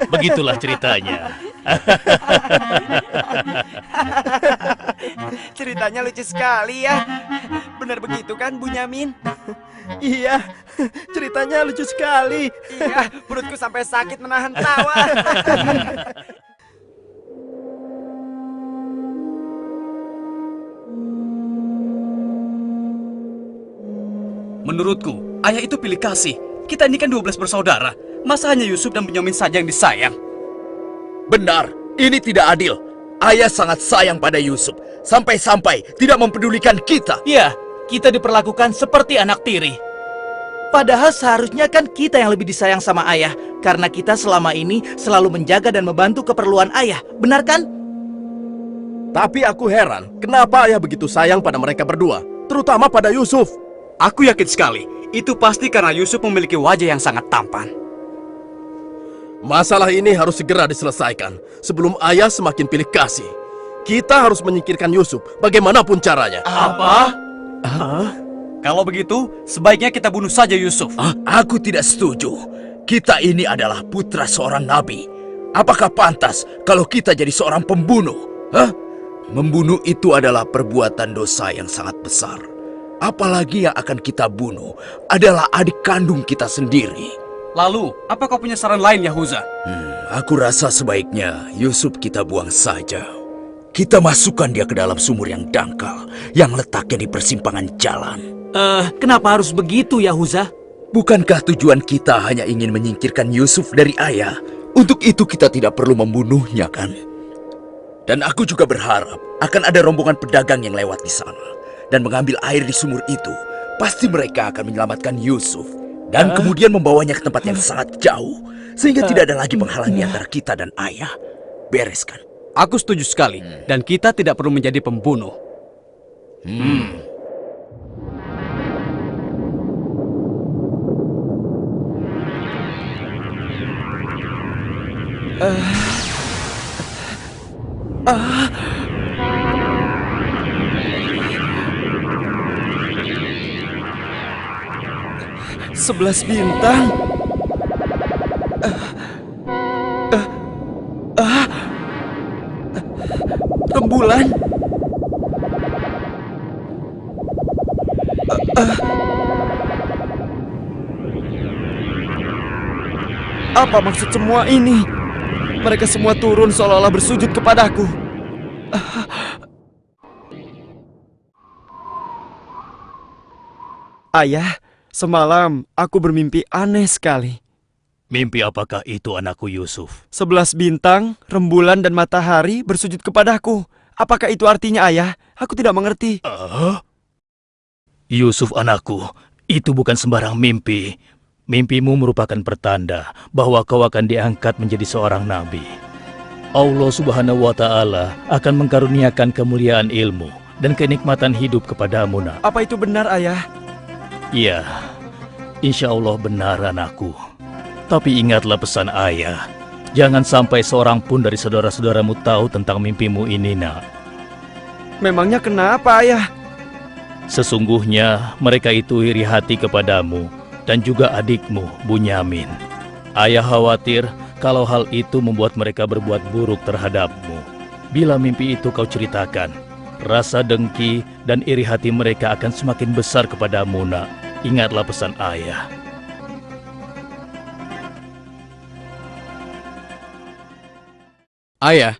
Begitulah ceritanya. Ceritanya lucu sekali ya. Benar begitu kan, Bunyamin? Iya, ceritanya lucu sekali. Iya, perutku sampai sakit menahan tawa. Menurutku, ayah itu pilih kasih. Kita ini kan 12 bersaudara. Masa hanya Yusuf dan Bunyamin saja yang disayang? Benar, ini tidak adil. Ayah sangat sayang pada Yusuf. Sampai-sampai tidak mempedulikan kita. Ya, kita diperlakukan seperti anak tiri. Padahal seharusnya kan kita yang lebih disayang sama ayah. Karena kita selama ini selalu menjaga dan membantu keperluan ayah. Benar kan? Tapi aku heran, kenapa ayah begitu sayang pada mereka berdua, terutama pada Yusuf. Aku yakin sekali, itu pasti karena Yusuf memiliki wajah yang sangat tampan. Masalah ini harus segera diselesaikan sebelum ayah semakin pilih kasih. Kita harus menyingkirkan Yusuf bagaimanapun caranya. Apa? Kalau begitu, sebaiknya kita bunuh saja Yusuf. Aku tidak setuju. Kita ini adalah putra seorang nabi. Apakah pantas kalau kita jadi seorang pembunuh? Hah? Membunuh itu adalah perbuatan dosa yang sangat besar. Apalagi yang akan kita bunuh adalah adik kandung kita sendiri. Lalu, apa kau punya saran lain, Yahuza? Aku rasa sebaiknya Yusuf kita buang saja. Kita masukkan dia ke dalam sumur yang dangkal, yang letaknya di persimpangan jalan. Kenapa harus begitu, Yahuza? Bukankah tujuan kita hanya ingin menyingkirkan Yusuf dari ayah? Untuk itu kita tidak perlu membunuhnya, kan? Dan aku juga berharap akan ada rombongan pedagang yang lewat di sana dan mengambil air di sumur itu. Pasti mereka akan menyelamatkan Yusuf dan kemudian membawanya ke tempat yang sangat jauh, sehingga tidak ada lagi penghalang di antara kita dan ayah. Beres kan? Aku setuju sekali, dan kita tidak perlu menjadi pembunuh. Sebelas bintang. Rembulan. Apa maksud semua ini? Mereka semua turun seolah-olah bersujud kepadaku. Ayah, semalam aku bermimpi aneh sekali. Mimpi apakah itu, anakku Yusuf? 11 bintang, rembulan, dan matahari bersujud kepadaku. Apakah itu artinya, ayah? Aku tidak mengerti. Yusuf anakku, itu bukan sembarang mimpi. Mimpimu merupakan pertanda bahwa kau akan diangkat menjadi seorang nabi. Allah Subhanahu wa Ta'ala akan mengkaruniakan kemuliaan ilmu dan kenikmatan hidup kepadamu, nak. Apa itu benar, ayah? Iya, insya Allah benar, anakku. Tapi ingatlah pesan ayah. Jangan sampai seorang pun dari saudara-saudaramu tahu tentang mimpimu ini, nak. Memangnya kenapa, ayah? Sesungguhnya mereka itu iri hati kepadamu dan juga adikmu, Bunyamin. Ayah khawatir kalau hal itu membuat mereka berbuat buruk terhadapmu. Bila mimpi itu kau ceritakan, rasa dengki dan iri hati mereka akan semakin besar kepadamu, nak. Ingatlah pesan ayah. Ayah,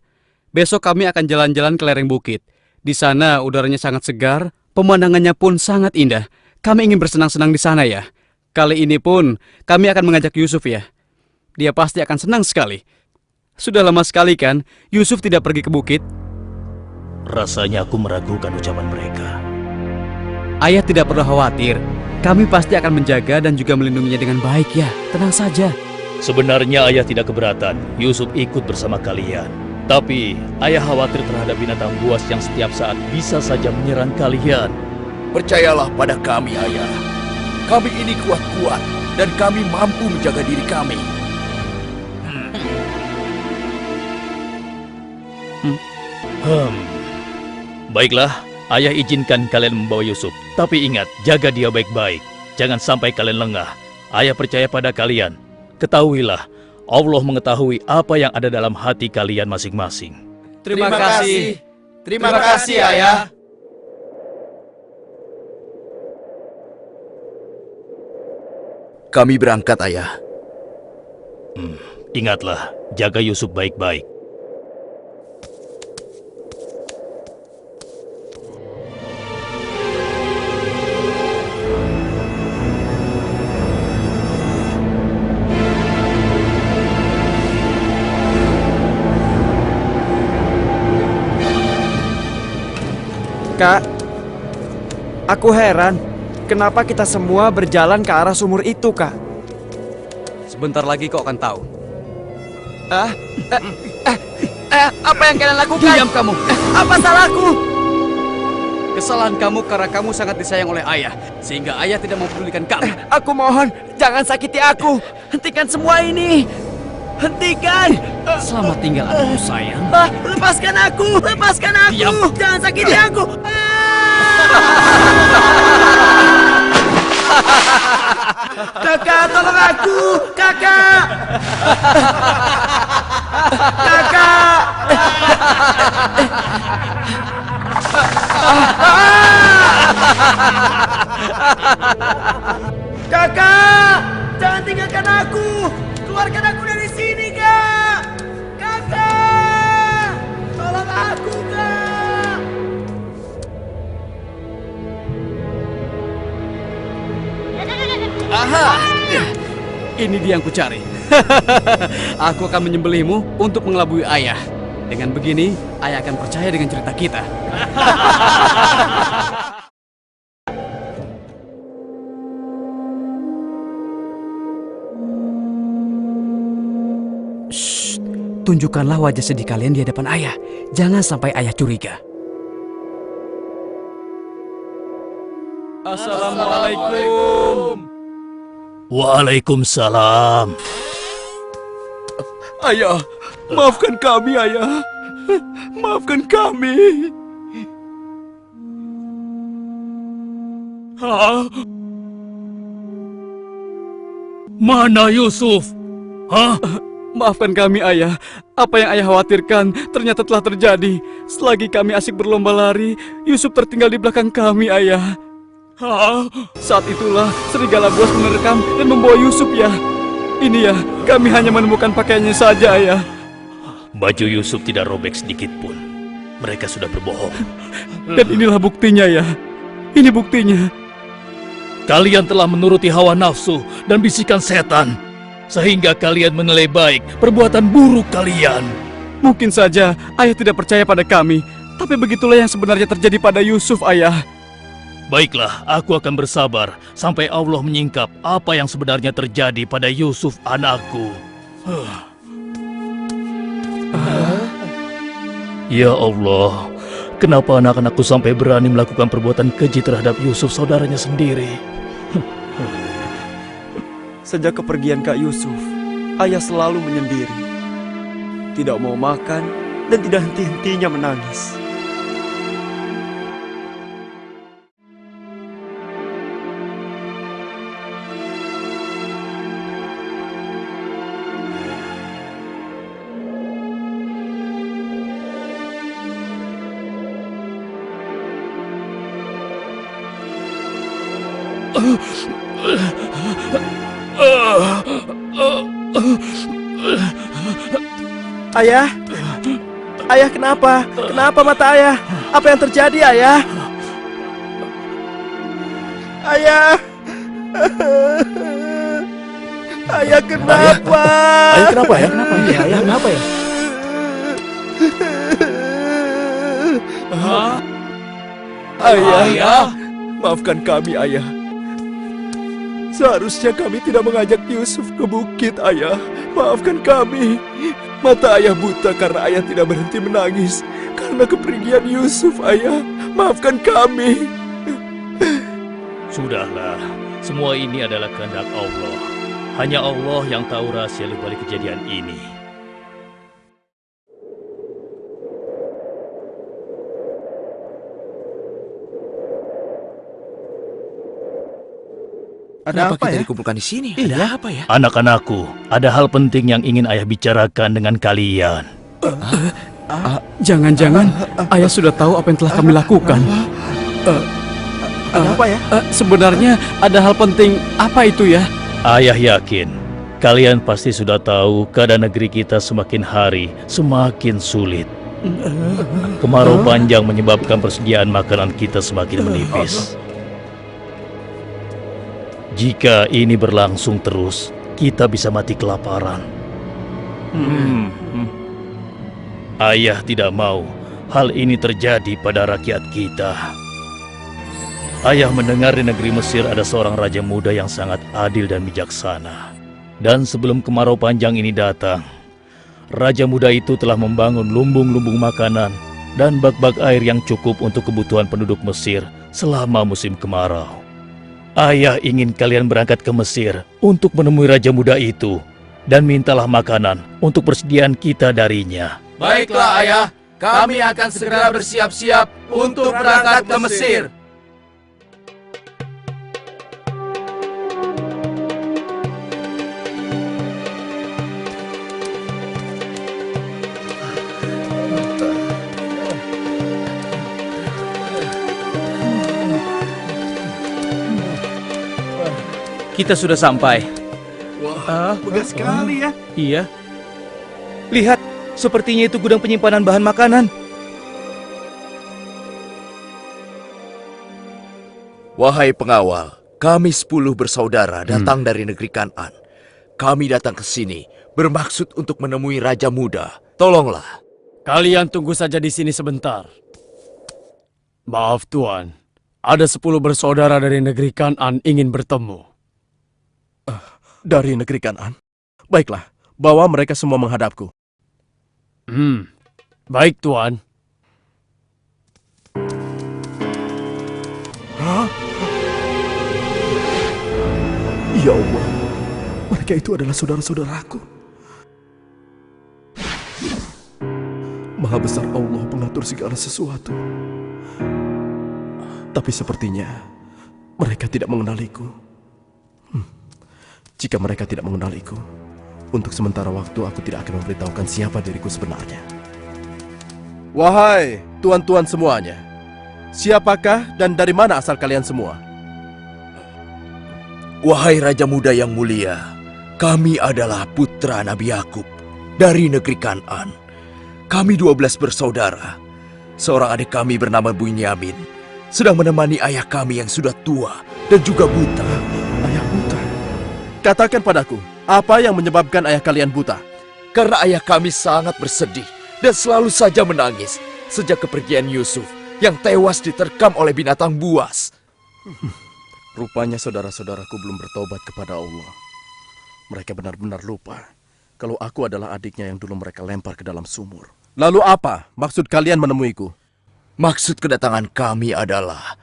besok kami akan jalan-jalan ke lereng bukit. Di sana udaranya sangat segar, pemandangannya pun sangat indah. Kami ingin bersenang-senang di sana, ya. Kali ini pun kami akan mengajak Yusuf, ya. Dia pasti akan senang sekali. Sudah lama sekali kan Yusuf tidak pergi ke bukit? Rasanya aku meragukan ucapan mereka. Ayah tidak perlu khawatir. Kami pasti akan menjaga dan juga melindunginya dengan baik, ya. Tenang saja. Sebenarnya ayah tidak keberatan Yusuf ikut bersama kalian. Tapi ayah khawatir terhadap binatang buas yang setiap saat bisa saja menyerang kalian. Percayalah pada kami, ayah. Kami ini kuat-kuat dan kami mampu menjaga diri kami. Baiklah, ayah izinkan kalian membawa Yusuf. Tapi ingat, jaga dia baik-baik. Jangan sampai kalian lengah. Ayah percaya pada kalian. Ketahuilah, Allah mengetahui apa yang ada dalam hati kalian masing-masing. Terima kasih. Terima kasih, Ayah. Kami berangkat, Ayah. Ingatlah, jaga Yusuf baik-baik. Kak, aku heran, kenapa kita semua berjalan ke arah sumur itu, Kak? Sebentar lagi kau akan tahu. Apa yang kalian lakukan? Diam kamu. Apa salahku? Kesalahan kamu karena kamu sangat disayang oleh ayah, sehingga ayah tidak mempedulikan kamu. Aku mohon, jangan sakiti aku. Hentikan semua ini. Hentikan. Selamat tinggal anakku sayang. Lepaskan aku. Lepaskan aku. Diam. Jangan sakiti aku. Kakak, tolong aku. Kakak. Kakak. Kakak, jangan tinggalkan aku. Keluarkan aku dari sini, Kak. Kakak, tolong aku, Kak. Aha! Ini dia yang kucari. Aku akan menyembelihmu untuk mengelabui ayah. Dengan begini, ayah akan percaya dengan cerita kita. Shh, tunjukkanlah wajah sedih kalian di hadapan ayah. Jangan sampai ayah curiga. Assalamualaikum. Waalaikumsalam. Ayah, maafkan kami, Ayah. Maafkan kami. Hah? Mana Yusuf? Hah? Maafkan kami, ayah. Apa yang ayah khawatirkan ternyata telah terjadi. Selagi kami asik berlomba lari, Yusuf tertinggal di belakang kami, ayah. Hah? Saat itulah serigala buas menerkam dan membawa Yusuf, ya. Ini ya, kami hanya menemukan pakaiannya saja, ayah. Baju Yusuf tidak robek sedikit pun. Mereka sudah berbohong. Dan inilah buktinya, ya. Ini buktinya. Kalian telah menuruti hawa nafsu dan bisikan setan, sehingga kalian menilai baik perbuatan buruk kalian. Mungkin saja ayah tidak percaya pada kami, tapi begitulah yang sebenarnya terjadi pada Yusuf, ayah. Baiklah, aku akan bersabar sampai Allah menyingkap apa yang sebenarnya terjadi pada Yusuf anakku. Ya Allah, kenapa anak-anakku sampai berani melakukan perbuatan keji terhadap Yusuf saudaranya sendiri? Sejak kepergian Kak Yusuf, ayah selalu menyendiri. Tidak mau makan dan tidak henti-hentinya menangis. Ayah? Ayah kenapa? Kenapa mata ayah? Apa yang terjadi, ayah? Ayah! Ayah kenapa? Ayah kenapa ya? Kenapa ya? Ayah kenapa ya? Ayah, maafkan kami, ayah. Seharusnya kami tidak mengajak Yusuf ke bukit, ayah. Maafkan kami. Mata ayah buta karena ayah tidak berhenti menangis karena kepergian Yusuf, ayah. Maafkan kami. Sudahlah, semua ini adalah kehendak Allah. Hanya Allah yang tahu rahasia di balik kejadian ini. Ada Kenapa apa kita ya? dikumpulkan di sini? Iya. Ada apa ya? Anak-anakku, ada hal penting yang ingin ayah bicarakan dengan kalian. Jangan-jangan ayah sudah tahu apa yang telah kami lakukan. Ada apa ya? Sebenarnya ada hal penting apa itu ya? Ayah yakin kalian pasti sudah tahu keadaan negeri kita semakin hari semakin sulit. Kemarau panjang menyebabkan persediaan makanan kita semakin menipis. Jika ini berlangsung terus, kita bisa mati kelaparan. Ayah tidak mau hal ini terjadi pada rakyat kita. Ayah mendengar di negeri Mesir ada seorang raja muda yang sangat adil dan bijaksana. Dan sebelum kemarau panjang ini datang, raja muda itu telah membangun lumbung-lumbung makanan dan bak-bak air yang cukup untuk kebutuhan penduduk Mesir selama musim kemarau. Ayah ingin kalian berangkat ke Mesir untuk menemui raja muda itu dan mintalah makanan untuk persediaan kita darinya. Baiklah ayah, kami akan segera bersiap-siap untuk berangkat ke Mesir. Kita sudah sampai. Megah sekali ya. Iya. Lihat, sepertinya itu gudang penyimpanan bahan makanan. Wahai pengawal, kami 10 bersaudara datang dari negeri Kan'an. Kami datang ke sini bermaksud untuk menemui Raja Muda. Tolonglah. Kalian tunggu saja di sini sebentar. Maaf Tuan, ada 10 bersaudara dari negeri Kan'an ingin bertemu. Dari negeri Kan'an? Baiklah, bawa mereka semua menghadapku. Baik Tuan. Ya Allah, mereka itu adalah saudara-saudaraku. Maha besar Allah pengatur segala sesuatu. Tapi sepertinya mereka tidak mengenaliku. Jika mereka tidak mengenaliku, untuk sementara waktu aku tidak akan memberitahukan siapa diriku sebenarnya. Wahai tuan-tuan semuanya, siapakah dan dari mana asal kalian semua? Wahai Raja Muda yang mulia, kami adalah putra Nabi Yakub dari negeri Kan'an. Kami 12 bersaudara. Seorang adik kami bernama Bunyamin sedang menemani ayah kami yang sudah tua dan juga buta. Ayah buta. Katakan padaku, apa yang menyebabkan ayah kalian buta? Karena ayah kami sangat bersedih dan selalu saja menangis sejak kepergian Yusuf yang tewas diterkam oleh binatang buas. Rupanya saudara-saudaraku belum bertobat kepada Allah. Mereka benar-benar lupa kalau aku adalah adiknya yang dulu mereka lempar ke dalam sumur. Lalu apa maksud kalian menemuiku? Maksud kedatangan kami adalah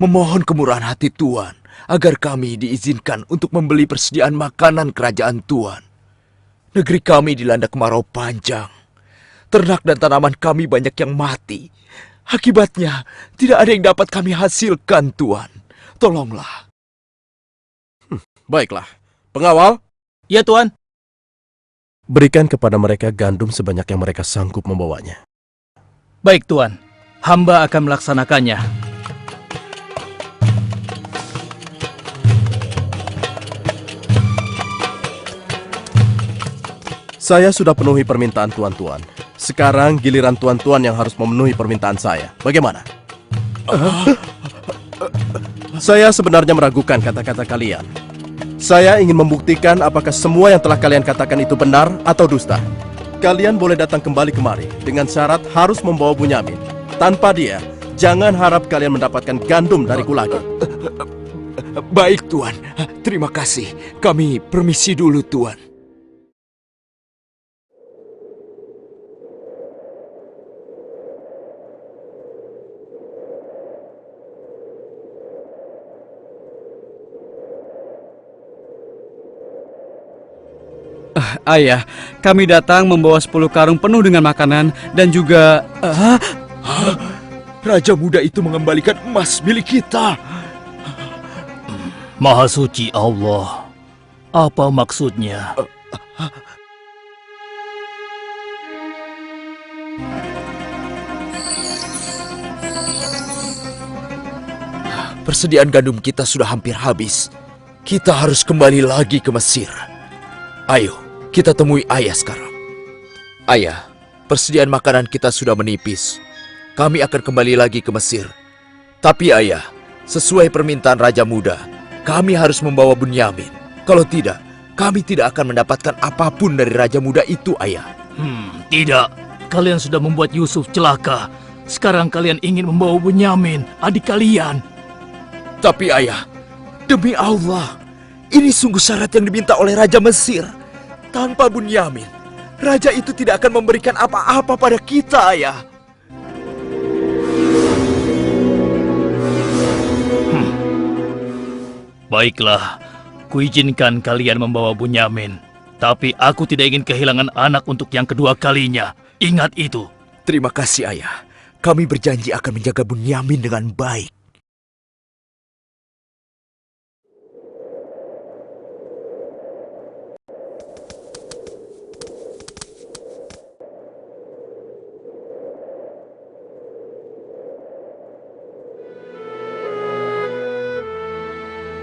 memohon kemurahan hati Tuan agar kami diizinkan untuk membeli persediaan makanan kerajaan Tuan. Negeri kami dilanda kemarau panjang. Ternak dan tanaman kami banyak yang mati. Akibatnya, tidak ada yang dapat kami hasilkan, Tuan. Tolonglah. Baiklah, pengawal, Ya Tuan. berikan kepada mereka gandum sebanyak yang mereka sanggup membawanya. Baik Tuan, hamba akan melaksanakannya. Saya sudah penuhi permintaan tuan-tuan. Sekarang giliran tuan-tuan yang harus memenuhi permintaan saya. Bagaimana? Saya sebenarnya meragukan kata-kata kalian. Saya ingin membuktikan apakah semua yang telah kalian katakan itu benar atau dusta. Kalian boleh datang kembali kemari dengan syarat harus membawa Bunyamin. Tanpa dia, jangan harap kalian mendapatkan gandum dariku lagi. Baik, Tuan. Terima kasih. Kami permisi dulu, Tuan. Ayah, kami datang membawa 10 karung penuh dengan makanan dan juga... Raja muda itu mengembalikan emas milik kita. Maha suci Allah. Apa maksudnya? Persediaan gandum kita sudah hampir habis. Kita harus kembali lagi ke Mesir. Ayo, kita temui ayah sekarang. Ayah, persediaan makanan kita sudah menipis. Kami akan kembali lagi ke Mesir. Tapi ayah, sesuai permintaan Raja Muda, kami harus membawa Bunyamin. Kalau tidak, kami tidak akan mendapatkan apapun dari Raja Muda itu, ayah. Tidak. Kalian sudah membuat Yusuf celaka. Sekarang kalian ingin membawa Bunyamin, adik kalian. Tapi ayah, demi Allah, ini sungguh syarat yang diminta oleh Raja Mesir. Tanpa Bunyamin, Raja itu tidak akan memberikan apa-apa pada kita, ayah. Baiklah, kuizinkan kalian membawa Bunyamin. Tapi aku tidak ingin kehilangan anak untuk yang kedua kalinya. Ingat itu. Terima kasih, ayah. Kami berjanji akan menjaga Bunyamin dengan baik.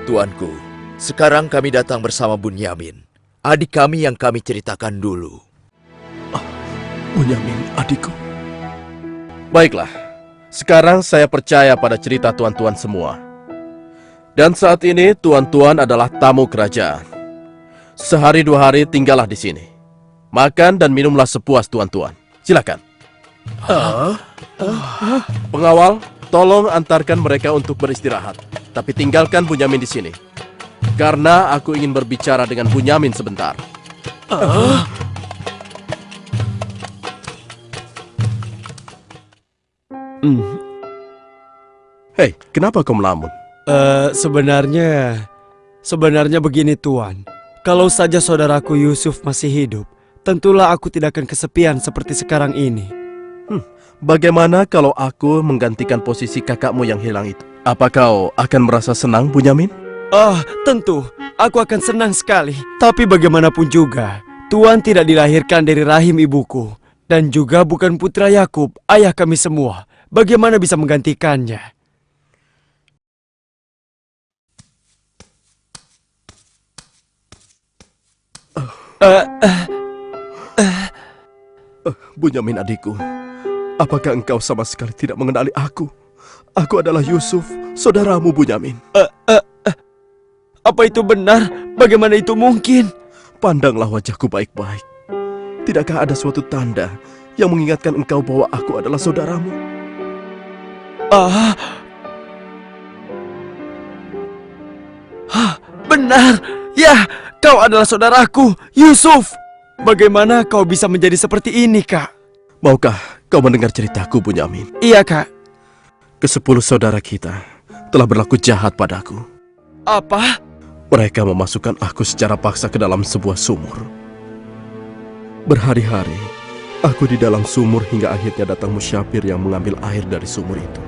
Tuanku, sekarang kami datang bersama Bunyamin, adik kami yang kami ceritakan dulu. Bunyamin, adikku. Baiklah, sekarang saya percaya pada cerita tuan-tuan semua. Dan saat ini tuan-tuan adalah tamu kerajaan. Sehari 2 hari tinggallah di sini. Makan dan minumlah sepuas tuan-tuan. Silakan. Pengawal, tolong antarkan mereka untuk beristirahat. Tapi tinggalkan Bunyamin di sini. Karena aku ingin berbicara dengan Bunyamin sebentar. Hei, kenapa kau melamun? Sebenarnya begini Tuan. Kalau saja saudaraku Yusuf masih hidup, tentulah aku tidak akan kesepian seperti sekarang ini. Bagaimana kalau aku menggantikan posisi kakakmu yang hilang itu? Apa kau akan merasa senang, Bunyamin? Tentu. Aku akan senang sekali. Tapi bagaimanapun juga, Tuan tidak dilahirkan dari rahim ibuku. Dan juga bukan putra Yakub, ayah kami semua. Bagaimana bisa menggantikannya? Bunyamin adikku, apakah engkau sama sekali tidak mengenali aku? Aku adalah Yusuf, saudaramu Bunyamin. Apa itu benar? Bagaimana itu mungkin? Pandanglah wajahku baik-baik. Tidakkah ada suatu tanda yang mengingatkan engkau bahwa aku adalah saudaramu? Benar. Ya, kau adalah saudaraku, Yusuf. Bagaimana kau bisa menjadi seperti ini, Kak? Maukah kau mendengar ceritaku, Bunyamin? Iya, Kak. Ke-10 saudara kita telah berlaku jahat padaku. Apa? Mereka memasukkan aku secara paksa ke dalam sebuah sumur. Berhari-hari, aku di dalam sumur hingga akhirnya datang musyafir yang mengambil air dari sumur itu.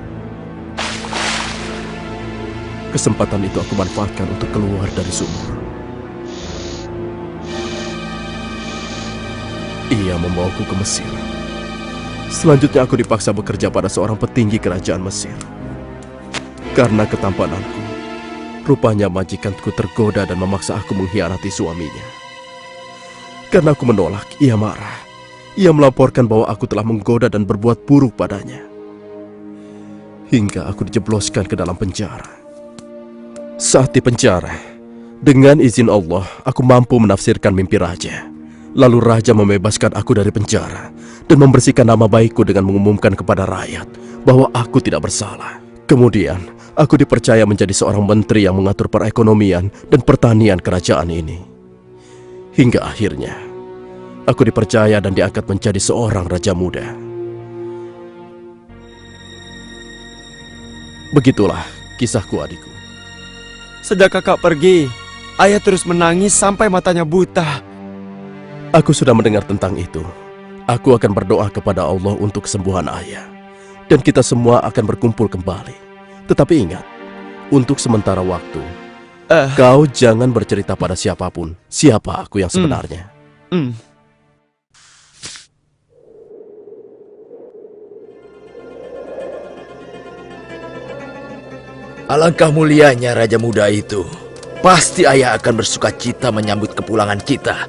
Kesempatan itu aku manfaatkan untuk keluar dari sumur. Ia membawaku ke Mesir. Selanjutnya aku dipaksa bekerja pada seorang petinggi kerajaan Mesir. Karena ketampananku, rupanya majikanku tergoda dan memaksa aku mengkhianati suaminya. Karena aku menolak, ia marah. Ia melaporkan bahwa aku telah menggoda dan berbuat buruk padanya. Hingga aku dijebloskan ke dalam penjara. Saat di penjara, dengan izin Allah, aku mampu menafsirkan mimpi raja. Lalu raja membebaskan aku dari penjara dan membersihkan nama baikku dengan mengumumkan kepada rakyat bahwa aku tidak bersalah. Kemudian, aku dipercaya menjadi seorang menteri yang mengatur perekonomian dan pertanian kerajaan ini. Hingga akhirnya, aku dipercaya dan diangkat menjadi seorang raja muda. Begitulah kisahku, adikku. Sejak kakak pergi, ayah terus menangis sampai matanya buta. Aku sudah mendengar tentang itu. Aku akan berdoa kepada Allah untuk kesembuhan ayah. Dan kita semua akan berkumpul kembali. Tetapi ingat, untuk sementara waktu, Kau jangan bercerita pada siapapun siapa aku yang sebenarnya. Alangkah mulianya Raja Muda itu. Pasti ayah akan bersuka cita menyambut kepulangan kita.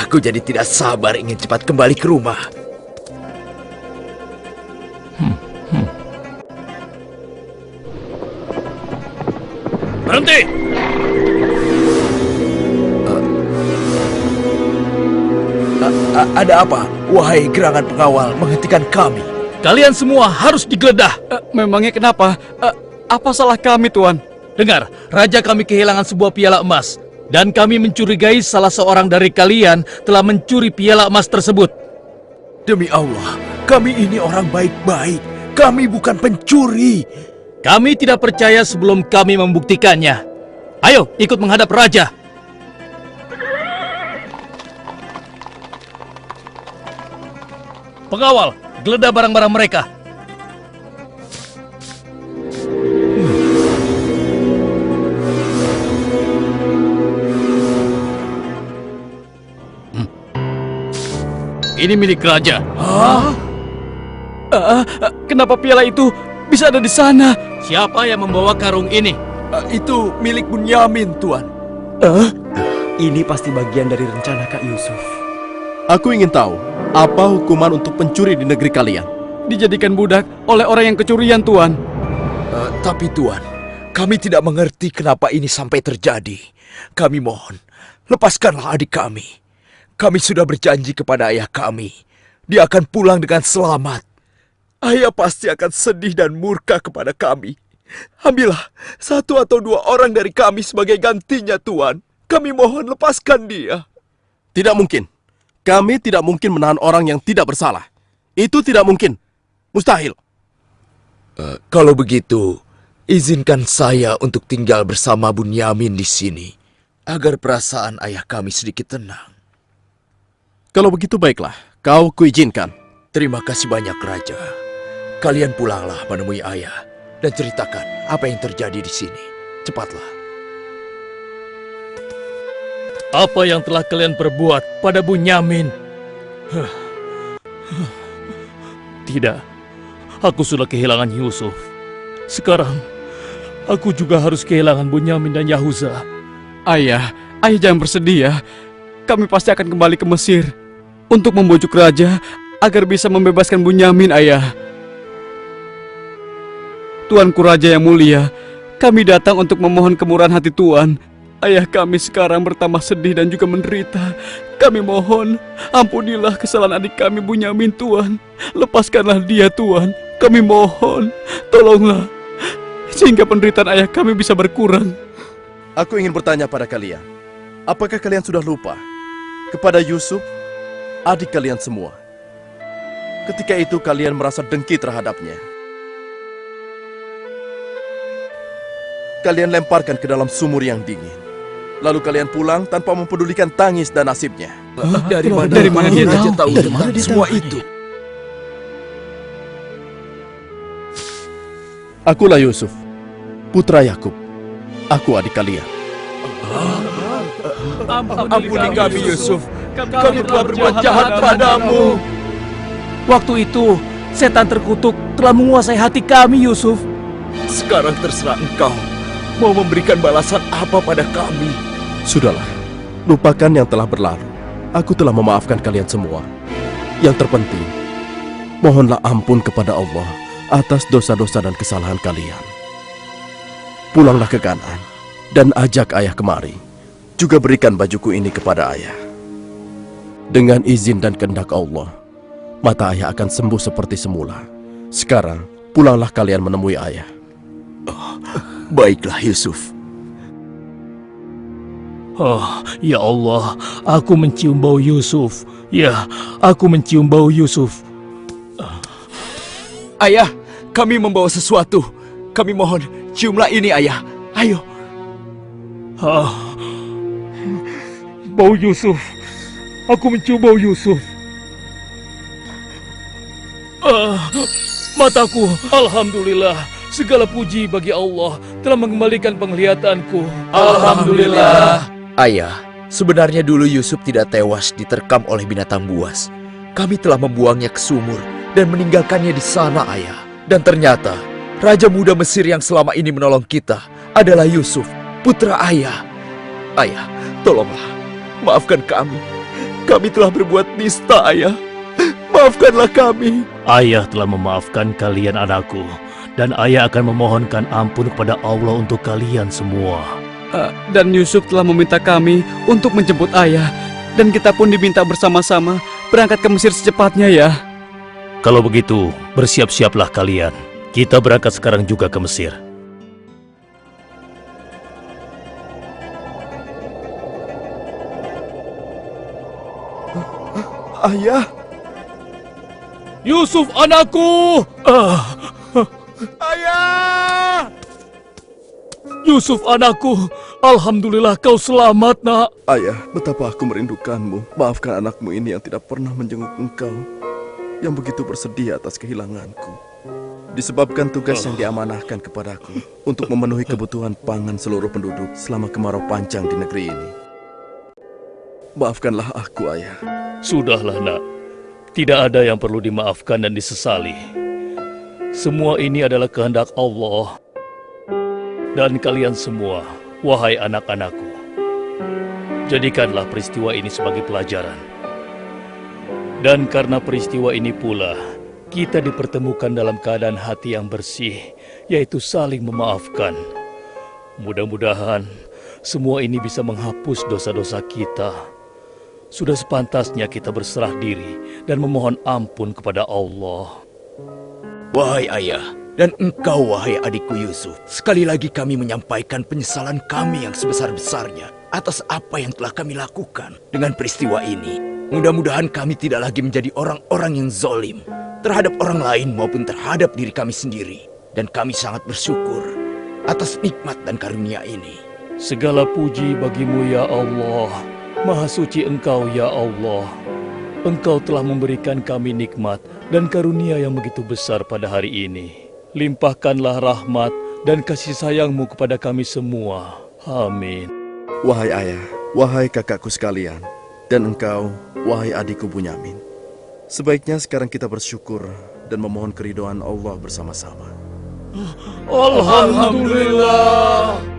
Aku jadi tidak sabar ingin cepat kembali ke rumah. Berhenti! Ada apa? Wahai gerangan pengawal menghentikan kami. Kalian semua harus digeledah. Memangnya kenapa? Apa salah kami, Tuan? Dengar, raja kami kehilangan sebuah piala emas. Dan kami mencurigai salah seorang dari kalian telah mencuri piala emas tersebut. Demi Allah, kami ini orang baik-baik. Kami bukan pencuri. Kami tidak percaya sebelum kami membuktikannya. Ayo, ikut menghadap raja. Pengawal, geledah barang-barang mereka. Ini milik raja. Kenapa piala itu bisa ada di sana? Siapa yang membawa karung ini? Itu milik Bunyamin, Tuan. Ini pasti bagian dari rencana Kak Yusuf. Aku ingin tahu apa hukuman untuk pencuri di negeri kalian. Dijadikan budak oleh orang yang kecurian, Tuan. Tapi Tuan, kami tidak mengerti kenapa ini sampai terjadi. Kami mohon, lepaskanlah adik kami. Kami sudah berjanji kepada ayah kami. Dia akan pulang dengan selamat. Ayah pasti akan sedih dan murka kepada kami. Ambillah 1 atau 2 orang dari kami sebagai gantinya, Tuan. Kami mohon lepaskan dia. Tidak mungkin. Kami tidak mungkin menahan orang yang tidak bersalah. Itu tidak mungkin. Mustahil. Kalau begitu, izinkan saya untuk tinggal bersama Bunyamin di sini. Agar perasaan ayah kami sedikit tenang. Kalau begitu baiklah, kau kuizinkan. Terima kasih banyak, Raja. Kalian pulanglah menemui ayah dan ceritakan apa yang terjadi di sini. Cepatlah. Apa yang telah kalian perbuat pada Bunyamin? Tidak, aku sudah kehilangan Yusuf. Sekarang, aku juga harus kehilangan Bunyamin dan Yahuza. Ayah jangan bersedih ya. Kami pasti akan kembali ke Mesir untuk membujuk raja agar bisa membebaskan Bunyamin, ayah. Tuanku Raja yang mulia, kami datang untuk memohon kemurahan hati Tuan. Ayah kami sekarang bertambah sedih dan juga menderita. Kami mohon, ampunilah kesalahan adik kami Bunyamin, Tuan. Lepaskanlah dia, Tuan. Kami mohon, tolonglah, sehingga penderitaan ayah kami bisa berkurang. Aku ingin bertanya pada kalian. Apakah kalian sudah lupa kepada Yusuf, adik kalian semua? Ketika itu kalian merasa dengki terhadapnya. Kalian lemparkan ke dalam sumur yang dingin. Lalu kalian pulang tanpa mempedulikan tangis dan nasibnya. Dari mana dia tahu tentang semua itu? Akulah Yusuf, putra Yakub. Aku adik kalian. Ampuni kami, Yusuf. Kami telah berbuat jahat padamu. Waktu itu, setan terkutuk telah menguasai hati kami, Yusuf. Sekarang terserah engkau. Mau memberikan balasan apa pada kami? Sudahlah, lupakan yang telah berlalu. Aku telah memaafkan kalian semua. Yang terpenting, mohonlah ampun kepada Allah atas dosa-dosa dan kesalahan kalian. Pulanglah ke Kanaan dan ajak ayah kemari. Juga berikan bajuku ini kepada ayah. Dengan izin dan kehendak Allah, mata ayah akan sembuh seperti semula. Sekarang, pulanglah kalian menemui ayah. Baiklah, Yusuf. Oh, ya Allah, aku mencium bau Yusuf. Ya, aku mencium bau Yusuf. Ayah, kami membawa sesuatu. Kami mohon, ciumlah ini, ayah. Ayo. Bau Yusuf. Aku mencium bau Yusuf. Mataku, alhamdulillah. Segala puji bagi Allah telah mengembalikan penglihatanku. Alhamdulillah. Ayah, sebenarnya dulu Yusuf tidak tewas diterkam oleh binatang buas. Kami telah membuangnya ke sumur dan meninggalkannya di sana, Ayah. Dan ternyata, Raja Muda Mesir yang selama ini menolong kita adalah Yusuf, putra Ayah. Ayah, tolonglah, maafkan kami. Kami telah berbuat nista, Ayah. Maafkanlah kami. Ayah telah memaafkan kalian anakku, dan ayah akan memohonkan ampun kepada Allah untuk kalian semua. Dan Yusuf telah meminta kami untuk menjemput ayah. Dan kita pun diminta bersama-sama berangkat ke Mesir secepatnya ya. Kalau begitu, bersiap-siaplah kalian. Kita berangkat sekarang juga ke Mesir. Ayah, Yusuf anakku! ayah! Yusuf anakku! Alhamdulillah kau selamat, nak. Ayah, betapa aku merindukanmu. Maafkan anakmu ini yang tidak pernah menjenguk engkau, yang begitu bersedih atas kehilanganku. Disebabkan tugas yang diamanahkan kepadaku untuk memenuhi kebutuhan pangan seluruh penduduk selama kemarau panjang di negeri ini. Maafkanlah aku, Ayah. Sudahlah, nak. Tidak ada yang perlu dimaafkan dan disesali. Semua ini adalah kehendak Allah. Dan kalian semua, wahai anak-anakku, jadikanlah peristiwa ini sebagai pelajaran. Dan karena peristiwa ini pula, kita dipertemukan dalam keadaan hati yang bersih, yaitu saling memaafkan. Mudah-mudahan semua ini bisa menghapus dosa-dosa kita. Sudah sepantasnya kita berserah diri dan memohon ampun kepada Allah. Wahai ayah, dan engkau wahai adikku Yusuf, sekali lagi kami menyampaikan penyesalan kami yang sebesar-besarnya atas apa yang telah kami lakukan dengan peristiwa ini. Mudah-mudahan kami tidak lagi menjadi orang-orang yang zalim terhadap orang lain maupun terhadap diri kami sendiri. Dan kami sangat bersyukur atas nikmat dan karunia ini. Segala puji bagimu ya Allah. Maha suci Engkau ya Allah. Engkau telah memberikan kami nikmat dan karunia yang begitu besar pada hari ini. Limpahkanlah rahmat dan kasih sayang-Mu kepada kami semua. Amin. Wahai ayah, wahai kakakku sekalian, dan engkau, wahai adikku Bunyamin. Sebaiknya sekarang kita bersyukur dan memohon keridhaan Allah bersama-sama. Alhamdulillah.